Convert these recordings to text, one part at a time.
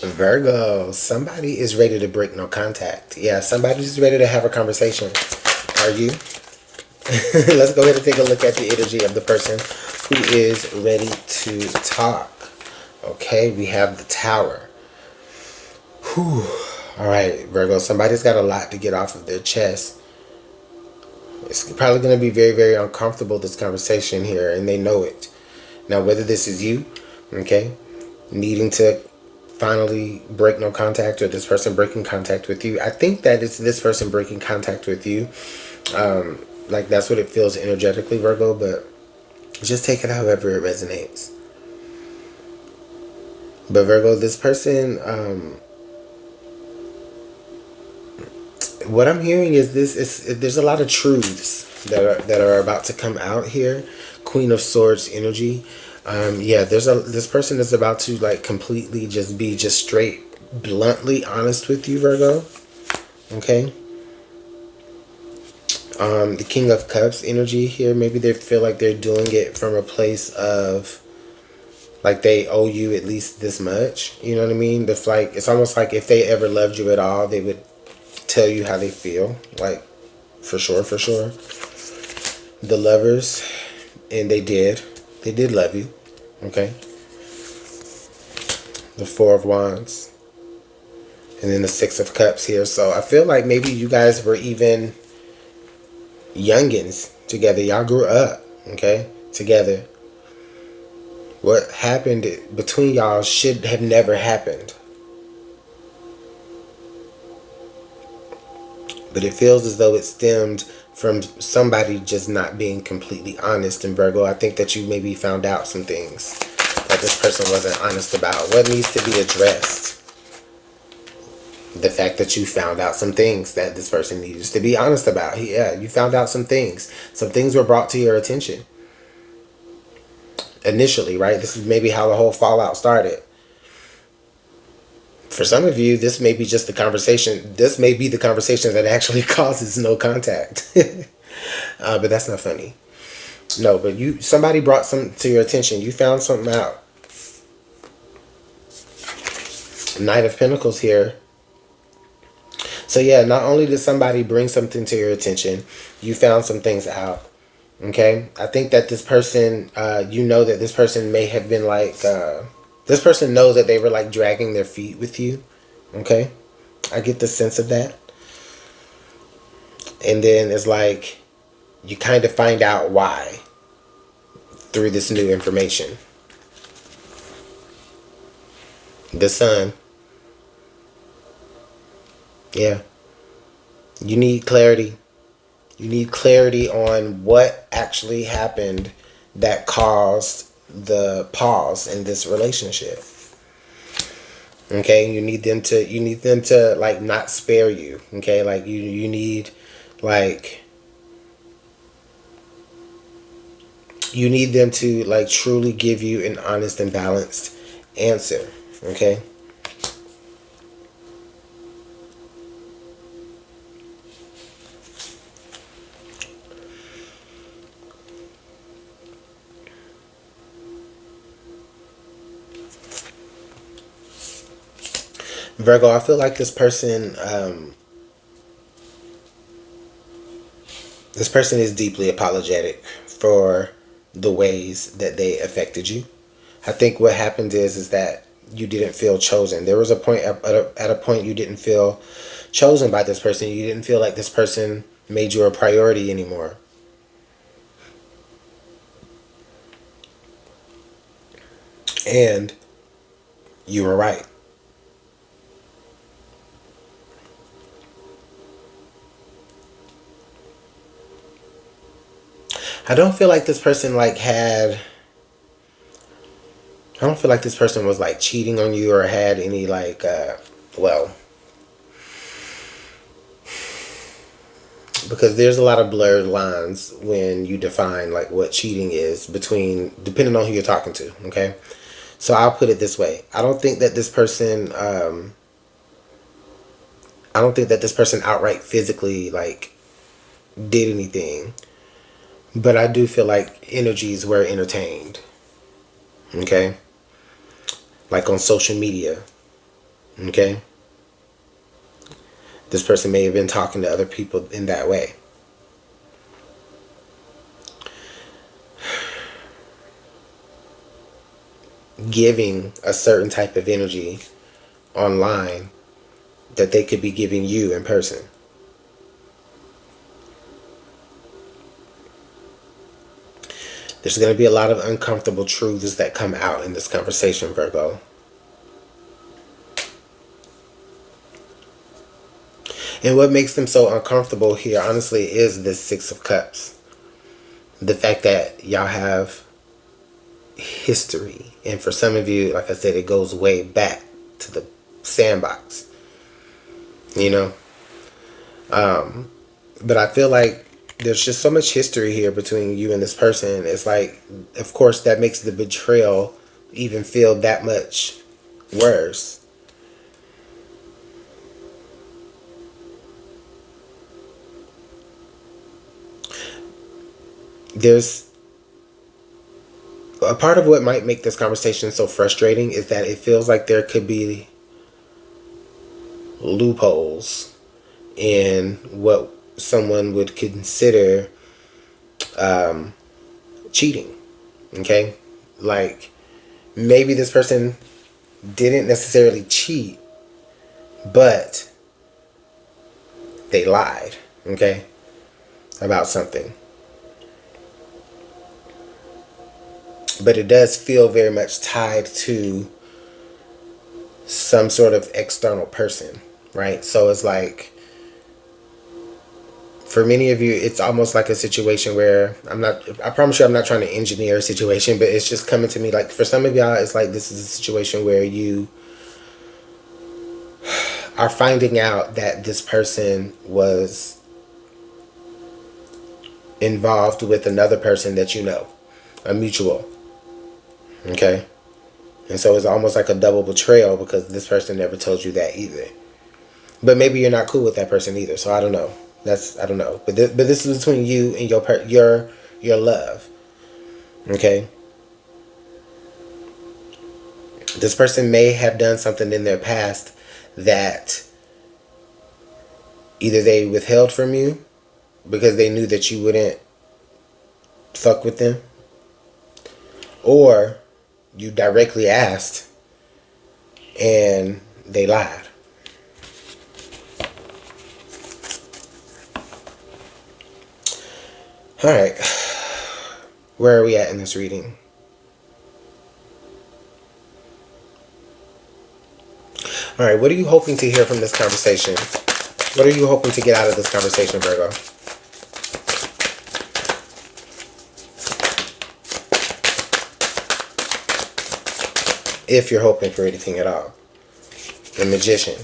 Virgo, somebody is ready to break no contact. Yeah, somebody's ready to have a conversation. Are you? Let's go ahead and take a look at the energy of the person who is ready to talk. Okay, we have the Tower. Whew. All right, Virgo, somebody's got a lot to get off of their chest. It's probably going to be very, very uncomfortable, this conversation here, and they know it. Now, whether this is you, okay, needing to finally break no contact, or this person breaking contact with you, I think that it's this person breaking contact with you. Like, that's what it feels energetically, Virgo, but just take it however it resonates. But Virgo, this person, what I'm hearing is there's a lot of truths that are about to come out here. Queen of Swords energy. Yeah, this person is about to like completely just be just straight, bluntly honest with you, Virgo. Okay. The King of Cups energy here. Maybe they feel like they're doing it from a place of like they owe you at least this much. You know what I mean? It's almost like if they ever loved you at all, they would tell you how they feel. Like, for sure, for sure. The Lovers, and they did love you. Okay. The Four of Wands, and then the Six of Cups here. So I feel like maybe you guys were even youngins together. Y'all grew up, okay, together. What happened between y'all should have never happened. But it feels as though it stemmed from somebody just not being completely honest. In Virgo, I think that you maybe found out some things that this person wasn't honest about. What needs to be addressed? The fact that you found out some things that this person needs to be honest about. Yeah, you found out some things. Some things were brought to your attention. Initially, right? This is maybe how the whole fallout started. For some of you, this may be just the conversation. This may be the conversation that actually causes no contact. But that's not funny. No, but somebody brought something to your attention. You found something out. Knight of Pentacles here. So yeah, not only did somebody bring something to your attention, you found some things out. Okay? I think that this person, you know that this person may have been like... this person knows that they were like dragging their feet with you. Okay? I get the sense of that. And then it's like you kind of find out why through this new information. The Sun. Yeah. You need clarity. You need clarity on what actually happened that caused the pause in this relationship. Okay, you need them to like not spare you. Okay, like you need like you need them to like truly give you an honest and balanced answer. Okay. Virgo, I feel like this person is deeply apologetic for the ways that they affected you. I think what happened is that you didn't feel chosen. There was a point at a point you didn't feel chosen by this person. You didn't feel like this person made you a priority anymore. And you were right. I don't feel like this person like had... I don't feel like this person was like cheating on you or had any like, well, because there's a lot of blurred lines when you define like what cheating is depending on who you're talking to. Okay. So I'll put it this way. I don't think that this person, outright physically like did anything. But I do feel like energies were entertained. Okay? Like on social media. Okay? This person may have been talking to other people in that way. Giving a certain type of energy online that they could be giving you in person. There's going to be a lot of uncomfortable truths that come out in this conversation, Virgo. And what makes them so uncomfortable here, honestly, is this Six of Cups. The fact that y'all have history. And for some of you, like I said, it goes way back to the sandbox. You know? But I feel like there's just so much history here between you and this person. It's like, of course, that makes the betrayal even feel that much worse. There's a part of what might make this conversation so frustrating is that it feels like there could be loopholes in what someone would consider cheating. Okay? Like, maybe this person didn't necessarily cheat, but they lied, okay, about something. But it does feel very much tied to some sort of external person, right? So it's like, for many of you, it's almost like a situation where I promise you I'm not trying to engineer a situation, but it's just coming to me like, for some of y'all, it's like this is a situation where you are finding out that this person was involved with another person that you know, a mutual. Okay? And so it's almost like a double betrayal because this person never told you that either. But maybe you're not cool with that person either, so I don't know. I don't know. But this is between you and your love. Okay? This person may have done something in their past that either they withheld from you because they knew that you wouldn't fuck with them, or you directly asked and they lied. Alright. Where are we at in this reading? Alright, what are you hoping to hear from this conversation? What are you hoping to get out of this conversation, Virgo? If you're hoping for anything at all. The Magician.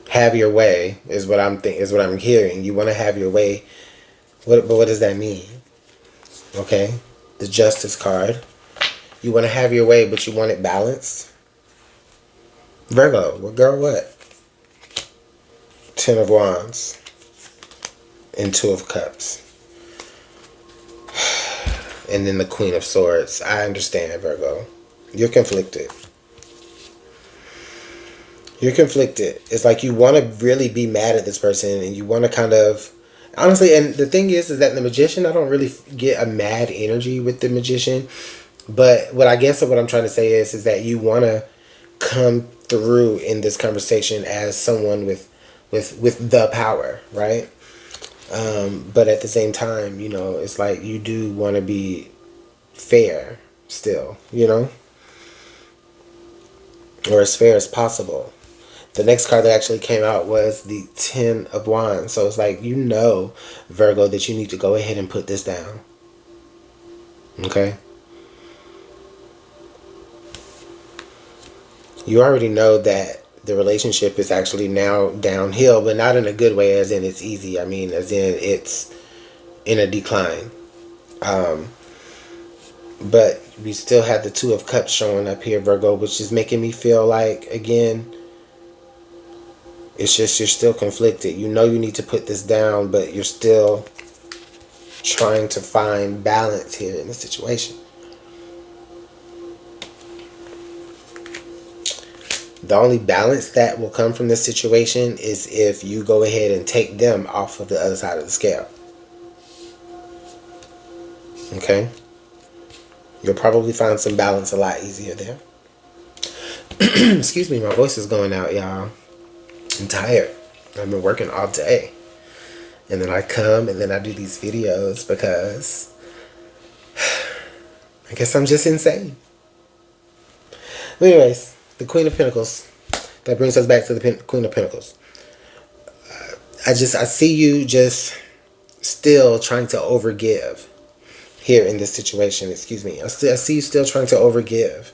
Have your way is what I'm hearing. You want to have your way. But what does that mean? Okay? The Justice card. You want to have your way, but you want it balanced. Virgo. Well, girl, what? Ten of Wands. And Two of Cups. And then the Queen of Swords. I understand, Virgo. You're conflicted. You're conflicted. It's like you want to really be mad at this person and you want to kind of... Honestly, and the thing is that the Magician, I don't really get a mad energy with the Magician. But what I'm trying to say is that you want to come through in this conversation as someone with the power, right? But at the same time, it's like you do want to be fair still, or as fair as possible. The next card that actually came out was the Ten of Wands. So it's like, Virgo, that you need to go ahead and put this down. Okay? You already know that the relationship is actually now downhill, but not in a good way, as in it's easy. I mean, as in it's in a decline. But we still have the Two of Cups showing up here, Virgo, which is making me feel like, again, it's just you're still conflicted. You know you need to put this down, but you're still trying to find balance here in the situation. The only balance that will come from this situation is if you go ahead and take them off of the other side of the scale. Okay? You'll probably find some balance a lot easier there. Excuse me, my voice is going out, y'all. I'm tired. I've been working all day. And then I come and then I do these videos because I guess I'm just insane. Anyways, the Queen of Pentacles. That brings us back to the Queen of Pentacles. I see you just still trying to overgive here in this situation. Excuse me. I see you still trying to overgive,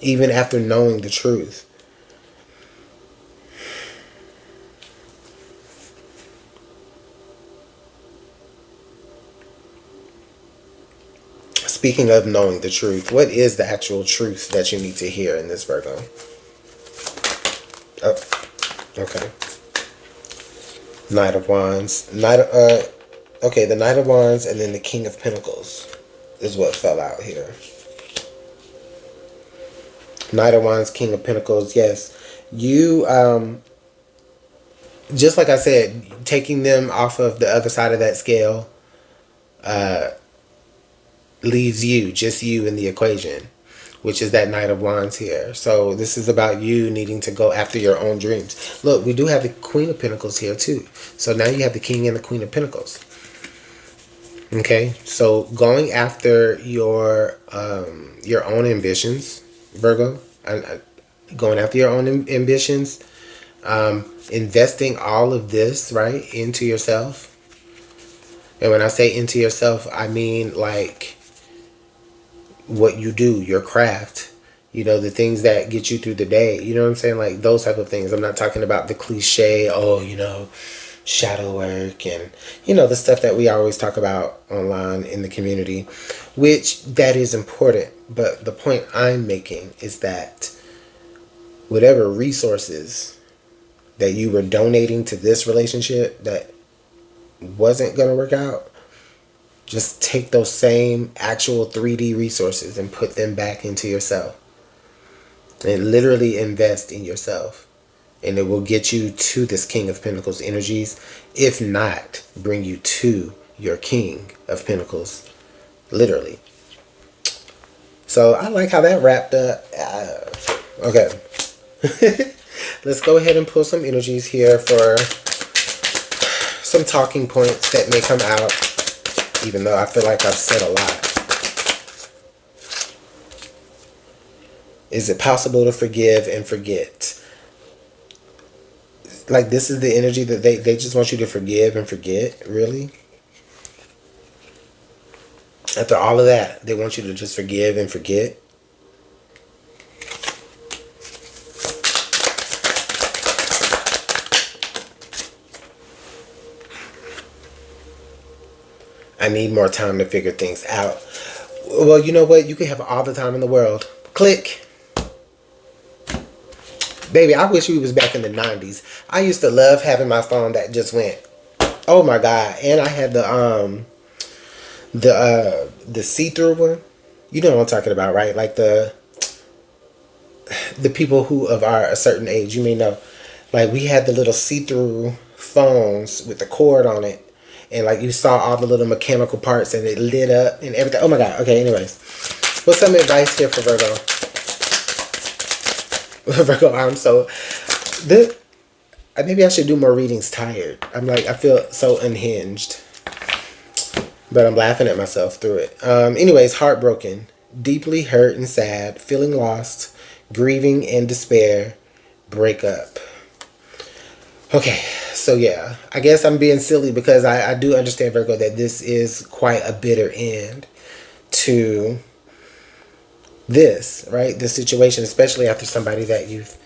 even after knowing the truth. Speaking of knowing the truth, what is the actual truth that you need to hear in this, Virgo? Oh, okay. Knight of Wands. Okay, the Knight of Wands and then the King of Pentacles is what fell out here. Knight of Wands, King of Pentacles, yes. You, just like I said, taking them off of the other side of that scale leaves you, just you in the equation, which is that Knight of Wands here. So this is about you needing to go after your own dreams. Look, we do have the Queen of Pentacles here too. So now you have the King and the Queen of Pentacles. Okay, so going after your own ambitions, Virgo, going after your own ambitions, investing all of this, right, into yourself. And when I say into yourself, I mean like what you do, your craft, the things that get you through the day. You know what I'm saying? Like those type of things. I'm not talking about the cliche, shadow work and, the stuff that we always talk about online in the community, which that is important. But the point I'm making is that whatever resources that you were donating to this relationship that wasn't going to work out, just take those same actual 3D resources and put them back into yourself. And literally invest in yourself. And it will get you to this King of Pentacles energies. If not, bring you to your King of Pentacles. Literally. So I like how that wrapped up. Okay. Let's go ahead and pull some energies here for some talking points that may come out, even though I feel like I've said a lot. Is it possible to forgive and forget? Like this is the energy that they just want you to forgive and forget, really? After all of that, they want you to just forgive and forget? I need more time to figure things out. Well, you know what? You can have all the time in the world. Click. Baby, I wish we was back in the 90s. I used to love having my phone that just went, oh my God. And I had the see-through one. You know what I'm talking about, right? Like the people who are a certain age, you may know. Like we had the little see-through phones with the cord on it. And like you saw all the little mechanical parts and it lit up and everything. Oh my God. Okay, anyways. What's some advice here for Virgo? Virgo, maybe I should do more readings tired. I feel so unhinged. But I'm laughing at myself through it. Anyways, heartbroken, deeply hurt and sad, feeling lost, grieving and despair, breakup. Okay, so yeah, I guess I'm being silly because I do understand, Virgo, that this is quite a bitter end to this, right? This situation, especially after somebody that you've,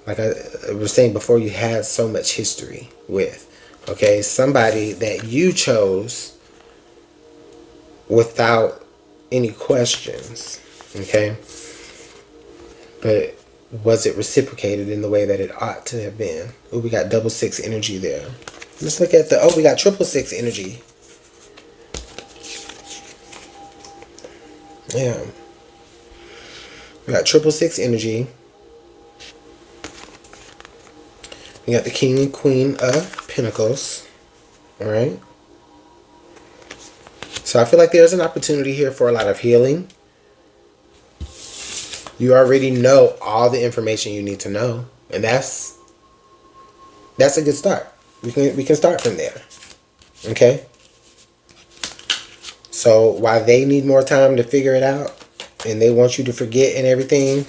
like I was saying before, you had so much history with. Okay, somebody that you chose without any questions. Okay, but was it reciprocated in the way that it ought to have been? Oh, we got 6 energy there. Let's look at we got 6 energy. Yeah. We got 6 energy. We got the King and Queen of Pentacles. All right. So I feel like there's an opportunity here for a lot of healing. You already know all the information you need to know, and that's a good start. We can start from there. Okay? So while they need more time to figure it out and they want you to forget and everything,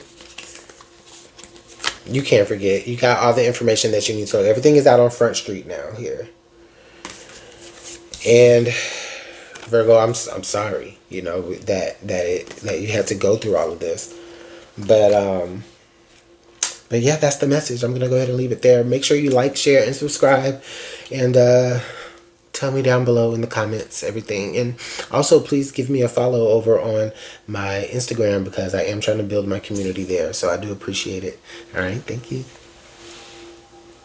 you can't forget. You got all the information that you need to know. Everything is out on Front Street now here. And Virgo, I'm sorry, you know, that you had to go through all of this. But yeah, that's the message. I'm gonna go ahead and leave it there. Make sure you like, share, and subscribe, and tell me down below in the comments everything. And also, please give me a follow over on my Instagram because I am trying to build my community there. So I do appreciate it. All right, thank you.